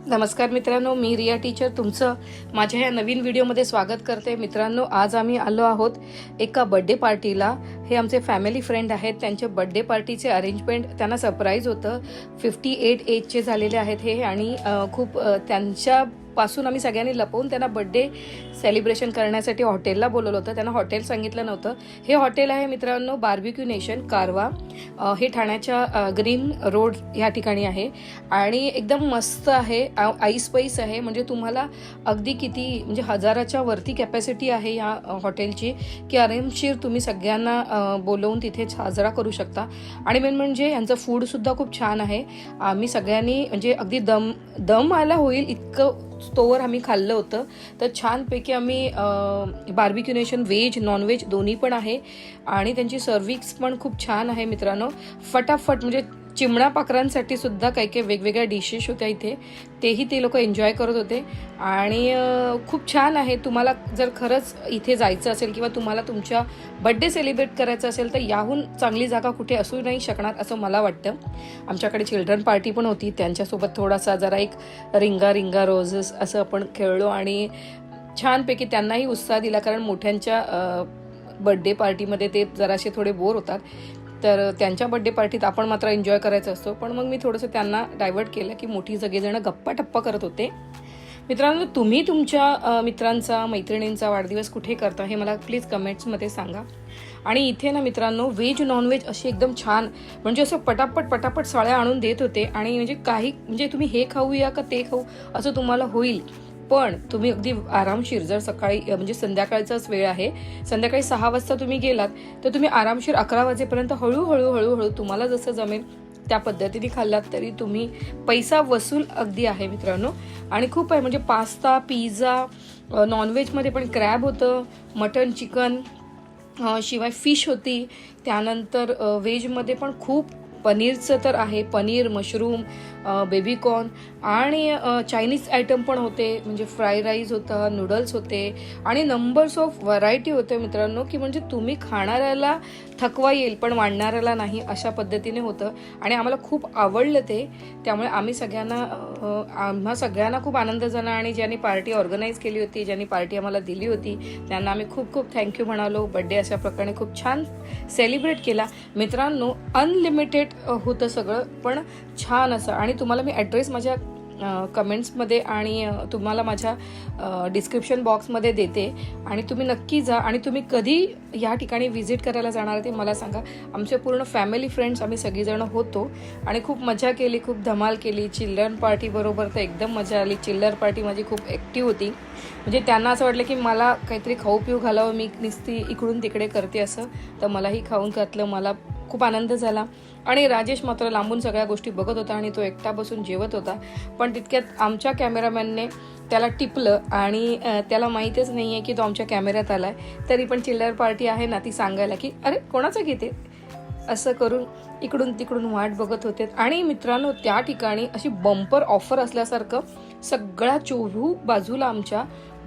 नमस्कार मित्रांनो, मी रिया टीचर तुमचं माझ्या या नवीन व्हिडिओमध्ये स्वागत करते। मित्रांनो, आज आम्ही आलो आहोत एका बर्थडे पार्टीला। हे आमचे फॅमिली फ्रेंड आहेत। त्यांचे बर्थडे पार्टीचे अरेंजमेंट त्यांना सरप्राईज होतं। 58 एजचे झालेले आहेत हे आणि खूप त्यांच्यापासून आम्ही सगळ्यांनी लपवून त्यांना बर्थडे सेलिब्रेशन करण्यासाठी हॉटेलला बोलवलं होतं। त्यांना हॉटेल सांगितलं नव्हतं। हे हॉटेल आहे मित्रांनो बार्बिक्यू नेशन कारवा। हे ठाण्याच्या ग्रीन रोड या ठिकाणी आहे आणि एकदम मस्त आहे। आईस पैस आहे, म्हणजे तुम्हाला अगदी किती म्हणजे 1000च्या वरती कॅपॅसिटी आहे या हॉटेलची की आरामशीर तुम्ही सगळ्यांना बोलवून तिथे साजरा करू शकता। आणि मेन म्हणजे यांचं फूड सुद्धा खूप छान आहे। आम्ही सगळ्यांनी म्हणजे अगदी दम आला होईल इतकं तोवर आम्ही खाल्लं होतं। तर छानपैकी आम्ही बार्बिक्यू नेशन व्हेज नॉनव्हेज दोन्ही पण आहे आणि त्यांची सर्विस पण खूप छान आहे मित्रांनो। फटाफट म्हणजे चिमणा पाखरांसाठी सुद्धा काही काही वेगवेगळ्या डिशेस होत्या इथे, तेही ते लोक एन्जॉय करत होते आणि खूप छान आहे। तुम्हाला जर खरंच इथे जायचं असेल किंवा तुम्हाला तुमच्या बर्थडे सेलिब्रेट करायचं असेल तर याहून चांगली जागा कुठे असू नाही शकणार असं मला वाटतं। आमच्याकडे चिल्ड्रन पार्टी पण होती, त्यांच्यासोबत थोडासा जरा एक रिंगा रिंगा रोजेस असं आपण खेळलो आणि छानपैकी त्यांनाही उत्साह दिला, कारण मोठ्यांच्या बर्थडे पार्टीमध्ये ते जरासे थोडे बोर होतात। तर त्यांच्या बर्थडे पार्टीत आपण मात्र एन्जॉय करायचं असतो, पण मग मी थोडंसं त्यांना डायव्हर्ट केलं की मोठी सगळेजण गप्पा टप्पा करत होते। मित्रांनो, तुम्ही तुमच्या मित्रांचा मैत्रिणींचा वाढदिवस कुठे करता हे मला प्लीज कमेंट्समध्ये सांगा। आणि इथे ना मित्रांनो व्हेज नॉनव्हेज अशी एकदम छान म्हणजे असं पटापट साळ्या आणून देत होते आणि म्हणजे काही म्हणजे तुम्ही हे खाऊया का ते खाऊ असं तुम्हाला होईल, पण तुम्ही अगदी आरामशीर जर सकाळी म्हणजे संध्याकाळचाच वेळ आहे, संध्याकाळी 6 वाजता तुम्ही गेलात तर तुम्ही आरामशीर 11 वाजेपर्यंत हळूहळू तुम्हाला जसं जमेल त्या पद्धतीने खाल्लात तरी तुम्ही पैसा वसूल अगदी आहे मित्रांनो। आणि खूप आहे म्हणजे पास्ता पिझ्झा, नॉनव्हेजमध्ये पण क्रॅब होतं, मटन चिकन, शिवाय फिश होती, त्यानंतर व्हेजमध्ये पण खूप पनीरचं तर आहे, पनीर मशरूम बेबीकॉर्न आणि चायनीज आयटम पण होते, म्हणजे फ्राय राईस होता, नूडल्स होते आणि नंबर्स ऑफ व्हरायटी होते मित्रांनो की म्हणजे तुम्ही खाणाऱ्याला थकवा येईल पण वाढणाऱ्याला नाही अशा पद्धतीने होतं आणि आम्हाला खूप आवडलं ते। त्यामुळे आम्हा सगळ्यांना खूप आनंद झाला आणि ज्यांनी पार्टी ऑर्गनाईज केली होती, ज्यांनी पार्टी आम्हाला दिली होती त्यांना आम्ही खूप खूप थँक्यू म्हणालो। बर्थडे अशा प्रकारे खूप छान सेलिब्रेट केला मित्रांनो। अनलिमिटेड होतं सगळं पण छान असं। आणि तुम्हाला मी ॲड्रेस माझ्या कमेंट्समध्ये आणि तुम्हाला माझ्या डिस्क्रिप्शन बॉक्समध्ये देते आणि तुम्ही नक्की जा। आणि तुम्ही कधी या ठिकाणी व्हिजिट करायला जाणार ते मला सांगा। आमचे पूर्ण फॅमिली फ्रेंड्स आम्ही सगळीजण होतो आणि खूप मजा केली, खूप धमाल केली। चिल्ड्रन पार्टी बरोबर तर एकदम मजा आली। चिल्लर पार्टी माझी खूप ॲक्टिव्ह होती, म्हणजे त्यांना असं वाटलं की मला काहीतरी खाऊ पिऊ घालावं, मी नुसती इकडून तिकडे करते असं, तर मलाही खाऊन घातलं, मला खूप आनंद झाला। आणि राजेश मात्र लांबून सगळ्या गोष्टी बघत होता आणि तो एकटा बसून जेवत होता, पण तितक्यात आमच्या कॅमेरामॅनने त्याला टिपलं आणि त्याला माहीतच नाही आहे की तो आमच्या कॅमेऱ्यात आला आहे, तरी पण चिल्लर पार्टी आहे ना ती सांगायला की अरे कोणाचं घेते असं करून इकडून तिकडून वाट बघत होते। आणि मित्रांनो त्या ठिकाणी अशी बंपर ऑफर असल्यासारखं सगळ्या चोरू बाजूला आमच्या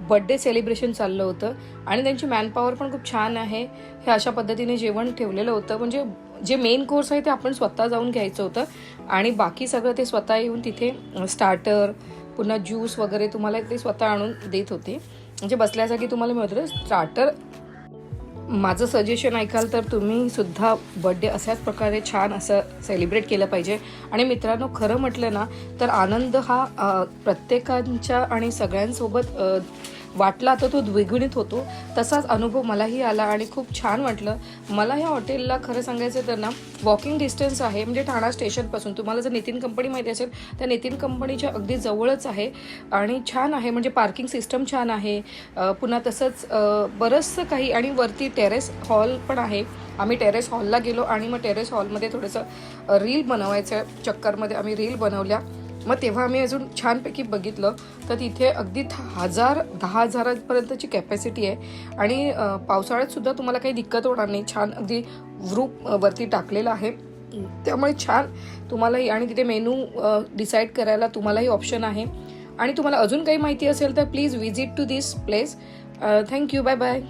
बर्थडे सेलिब्रेशन चाललं होतं आणि त्यांची मॅनपॉवर पण खूप छान आहे। हे अशा पद्धतीने जेवण ठेवलेलं होतं, म्हणजे जे मेन कोर्स आहे ते आपण स्वतः जाऊन घ्यायचं होतं आणि बाकी सगळं ते स्वतः येऊन तिथे स्टार्टर पुन्हा ज्यूस वगैरे तुम्हाला ते स्वतः आणून देत होते, म्हणजे बसल्या जागी तुम्हाला मिळत होतं स्टार्टर। माझं सजेशन ऐकाल तर तुम्ही सुद्धा बर्थडे अशाच प्रकारे छान असं सेलिब्रेट केलं पाहिजे। आणि मित्रांनो खरं म्हटलं ना तर आनंद हा प्रत्येकांच्या आणि सगळ्यांसोबत वाटला तर तो द्विगुणित होतो, तसाच अनुभव मलाही आला आणि खूप छान वाटलं मला। ह्या हॉटेलला खरं सांगायचं तर ना वॉकिंग डिस्टन्स आहे, म्हणजे ठाणा स्टेशनपासून तुम्हाला जर नितीन कंपनी माहिती असेल तर नितीन कंपनीच्या अगदी जवळच आहे आणि छान आहे, म्हणजे पार्किंग सिस्टम छान आहे, पुन्हा तसंच बरंचसं काही आणि वरती टेरेस हॉल पण आहे। आम्ही टेरेस हॉलला गेलो आणि मग टेरेस हॉलमध्ये थोडंसं रील बनवायच्या चक्करमध्ये आम्ही रील बनवल्या, मग तेव्हा आम्ही अजून छानपैकी बघितलं तर तिथे अगदी 10,000पर्यंतची कॅपॅसिटी आहे आणि पावसाळ्यात सुद्धा तुम्हाला काही दिक्कत होणार नाही। छान अगदी रूफ वरती टाकलेलं आहे, त्यामुळे छान तुम्हालाही आणि तिथे मेनू डिसाईड करायला तुम्हालाही ऑप्शन आहे। आणि तुम्हाला अजून काही माहिती असेल तर please visit to this place. Thank you, bye bye.